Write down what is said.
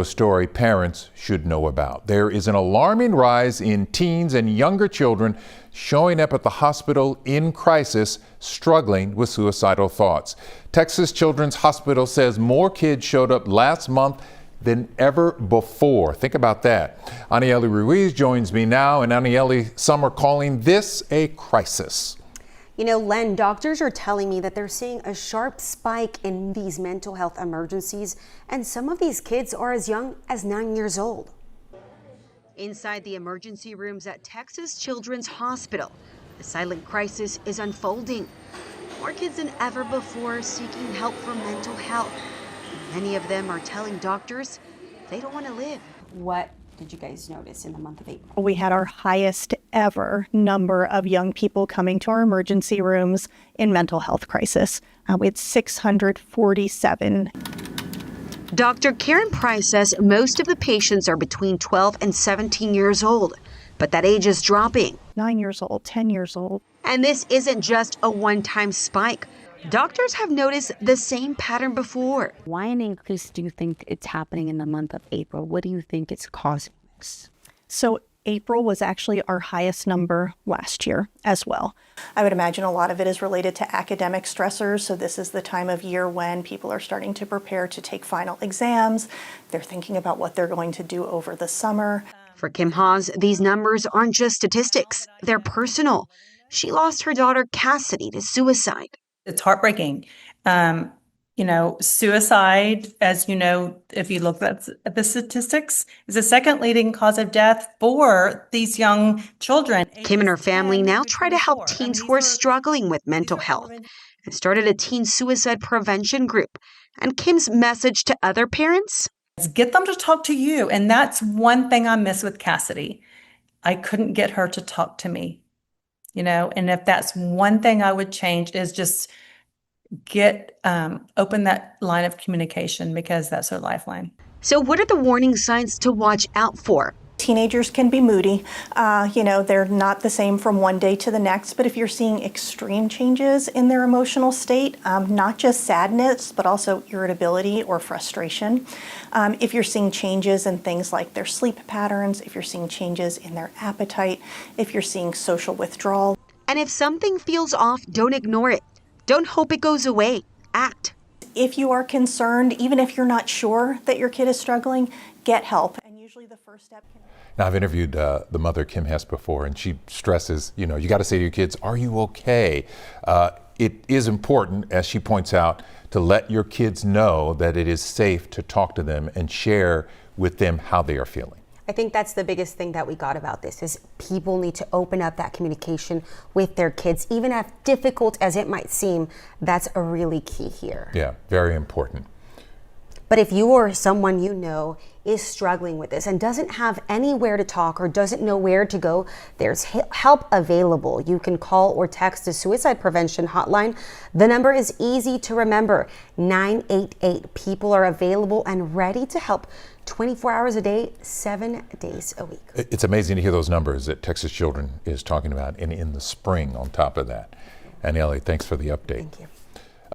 A story parents should know about. There is an alarming rise in teens and younger children showing up at the hospital in crisis, struggling with suicidal thoughts. Texas Children's Hospital says more kids showed up last month than ever before. Think about that. Anieli Ruiz joins me now, and Anieli, some are calling this a crisis. You know, Len, doctors are telling me that they're seeing a sharp spike in these mental health emergencies, and some of these kids are as young as 9 years old. Inside the emergency rooms at Texas Children's Hospital, the silent crisis is unfolding. More kids than ever before seeking help for mental health. Many of them are telling doctors they don't want to live. What did you guys notice in the month of April? We had our highest ever number of young people coming to our emergency rooms in mental health crisis. We had 647. Dr. Karen Price says most of the patients are between 12 and 17 years old, but that age is dropping. 9 years old, 10 years old. And this isn't just a one-time spike. Doctors have noticed the same pattern before. Why an increase do you think it's happening in the month of April? What do you think it's causing this? So April was actually our highest number last year as well. I would imagine a lot of it is related to academic stressors. So this is the time of year when people are starting to prepare to take final exams. They're thinking about what they're going to do over the summer. For Kim Haas, these numbers aren't just statistics, they're personal. She lost her daughter Cassidy to suicide. It's heartbreaking. Suicide, as you know, if you look at the statistics, is the second leading cause of death for these young children. Kim and her family now try to help teens who are struggling with mental health and started a teen suicide prevention group. And Kim's message to other parents? Get them to talk to you. And that's one thing I miss with Cassidy. I couldn't get her to talk to me. And if that's one thing I would change is just open that line of communication, because that's her lifeline. So what are the warning signs to watch out for? Teenagers can be moody. They're not the same from one day to the next, but if you're seeing extreme changes in their emotional state, not just sadness, but also irritability or frustration. If you're seeing changes in things like their sleep patterns, if you're seeing changes in their appetite, if you're seeing social withdrawal. And if something feels off, don't ignore it. Don't hope it goes away. Act. If you are concerned, even if you're not sure that your kid is struggling, get help. And usually the first step can... Now, I've interviewed the mother, Kim Hess, before, and she stresses, you got to say to your kids, are you okay? It is important, as she points out, to let your kids know that it is safe to talk to them and share with them how they are feeling. I think that's the biggest thing that we got about this is people need to open up that communication with their kids, even as difficult as it might seem. That's a really key here. Yeah, very important. But if you or someone you know is struggling with this and doesn't have anywhere to talk or doesn't know where to go, there's help available. You can call or text the suicide prevention hotline. The number is easy to remember, 988. People are available and ready to help 24 hours a day, 7 days a week. It's amazing to hear those numbers that Texas Children is talking about, and in the spring on top of that. Anieli, thanks for the update. Thank you.